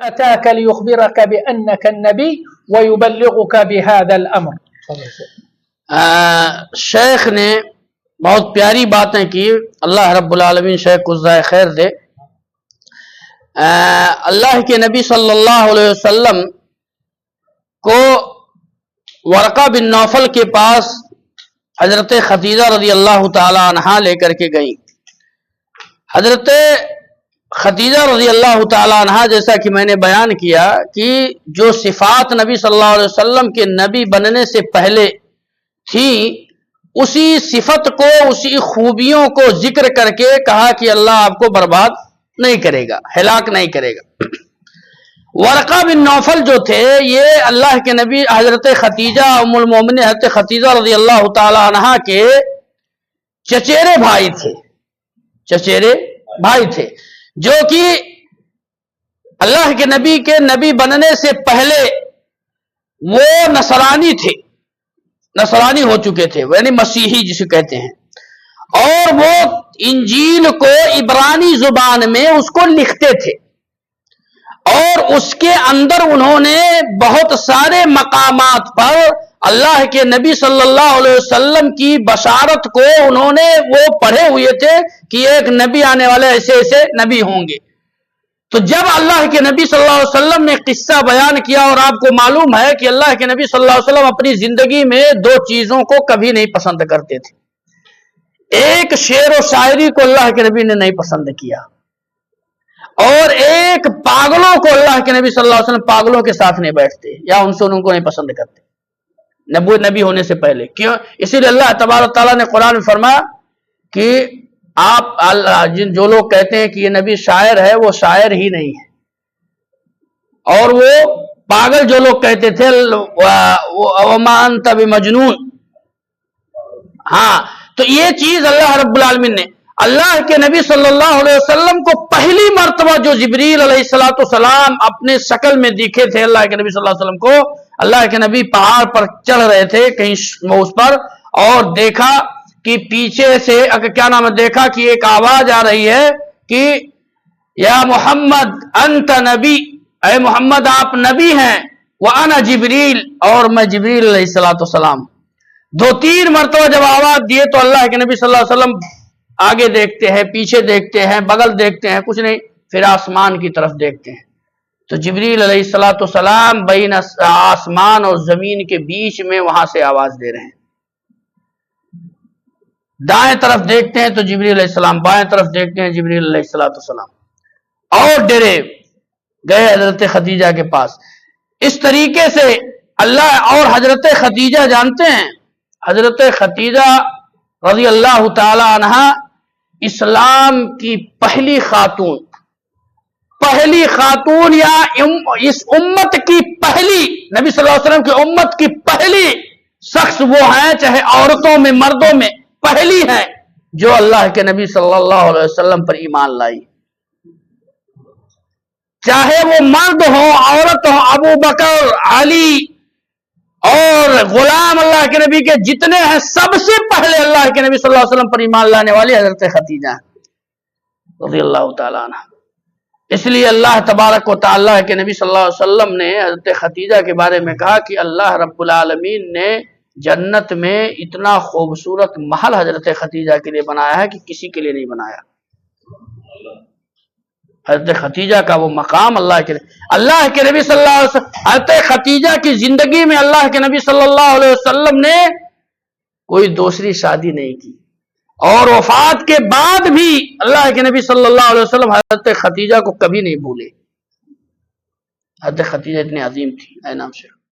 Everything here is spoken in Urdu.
أتاك ليخبرك بأنك النبي ويبلغك بهذا الأمر. شیخ نے بہت پیاری باتیں کی، اللہ رب العالمین شیخ کو جزائے خیر دے۔ اللہ کے نبی صلی اللہ علیہ وسلم کو ورقہ بن نوفل کے پاس حضرت خدیجہ رضی اللہ تعالی عنہا لے کر کے گئیں۔ حضرت خدیجہ رضی اللہ تعالی عنہا، جیسا کہ میں نے بیان کیا کہ جو صفات نبی صلی اللہ علیہ وسلم کے نبی بننے سے پہلے تھی، اسی صفت کو، اسی خوبیوں کو ذکر کر کے کہا کہ اللہ آپ کو برباد نہیں کرے گا، ہلاک نہیں کرے گا۔ ورقہ بن نوفل جو تھے، یہ اللہ کے نبی حضرت خدیجہ ام المومنین حضرت خدیجہ رضی اللہ تعالی عنہا کے چچیرے بھائی تھے، چچیرے بھائی تھے، جو کہ اللہ کے نبی بننے سے پہلے وہ نصرانی تھے، نصرانی ہو چکے تھے، یعنی مسیحی جسے کہتے ہیں، اور وہ انجیل کو عبرانی زبان میں اس کو لکھتے تھے، اور اس کے اندر انہوں نے بہت سارے مقامات پر اللہ کے نبی صلی اللہ علیہ وسلم کی بشارت کو انہوں نے وہ پڑھے ہوئے تھے کہ ایک نبی آنے والے ایسے ایسے نبی ہوں گے۔ تو جب اللہ کے نبی صلی اللہ علیہ وسلم نے قصہ بیان کیا، اور آپ کو معلوم ہے کہ اللہ کے نبی صلی اللہ علیہ وسلم اپنی زندگی میں دو چیزوں کو کبھی نہیں پسند کرتے تھے، ایک شعر و شاعری کو اللہ کے نبی نے نہیں پسند کیا، اور ایک پاگلوں کو اللہ کے نبی صلی اللہ علیہ وسلم پاگلوں کے ساتھ نہیں بیٹھتے، یا ان سے ان کو نہیں پسند کرتے نبی ہونے سے پہلے۔ کیوں؟ اسی لیے اللہ تبارک تعالیٰ نے قرآن میں فرمایا کہ آپ جو لوگ کہتے ہیں کہ یہ نبی شاعر ہے، وہ شاعر ہی نہیں ہے، اور وہ پاگل جو لوگ کہتے تھے وَمَا أَنْتَ بِمَجْنُونَ، ہاں، تو یہ چیز اللہ رب العالمین نے اللہ کے نبی صلی اللہ علیہ وسلم کو پہلی مرتبہ جو جبریل علیہ السلام اپنے شکل میں دکھے تھے اللہ کے نبی صلی اللہ علیہ وسلم کو، اللہ کے نبی پہاڑ پر چڑھ رہے تھے کہیں اس پر، اور دیکھا کہ پیچھے سے کیا نام ہے، دیکھا کہ ایک آواز آ رہی ہے کہ یا محمد انت نبی، اے محمد آپ نبی ہیں، وَأَنَا جبریل، اور میں جبریل علیہ السلام۔ دو تین مرتبہ جب آواز دیے تو اللہ کے نبی صلی اللہ علیہ وسلم آگے دیکھتے ہیں، پیچھے دیکھتے ہیں، بغل دیکھتے ہیں، کچھ نہیں، پھر آسمان کی طرف دیکھتے ہیں تو جبریل علیہ السلام بین آسمان اور زمین کے بیچ میں وہاں سے آواز دے رہے ہیں۔ دائیں طرف دیکھتے ہیں تو جبریل علیہ السلام، بائیں طرف دیکھتے ہیں جبریل علیہ السلام، اور ڈرے گئے حضرت خدیجہ کے پاس۔ اس طریقے سے اللہ، اور حضرت خدیجہ جانتے ہیں، حضرت خدیجہ رضی اللہ تعالی عنہ اسلام کی پہلی خاتون یا اس امت کی پہلی، نبی صلی اللہ علیہ وسلم کی امت کی پہلی شخص وہ ہیں، چاہے عورتوں میں مردوں میں پہلی ہیں، جو اللہ کے نبی صلی اللہ علیہ وسلم پر ایمان لائی، چاہے وہ مرد ہو عورت ہو، ابو بکر، علی اور غلام اللہ کے نبی کے جتنے ہیں، سب سے پہلے اللہ کے نبی صلی اللہ علیہ وسلم پر ایمان لانے والی حضرت خدیجہ رضی اللہ تعالیٰ عنہ۔ اس لیے اللہ تبارک و تعالیٰ کے نبی صلی اللہ علیہ وسلم نے حضرت خدیجہ کے بارے میں کہا کہ اللہ رب العالمین نے جنت میں اتنا خوبصورت محل حضرت خدیجہ کے لیے بنایا ہے کہ کسی کے لیے نہیں بنایا۔ حضرت خدیجہ کا وہ مقام اللہ کے نبی صلی اللہ علیہ وسلم، حضرت خدیجہ کی زندگی میں اللہ کے نبی صلی اللہ علیہ وسلم نے کوئی دوسری شادی نہیں کی، اور وفات کے بعد بھی اللہ کے نبی صلی اللہ علیہ وسلم حضرت خدیجہ کو کبھی نہیں بھولے۔ حضرت خدیجہ اتنی عظیم تھی۔ اے نام شیخ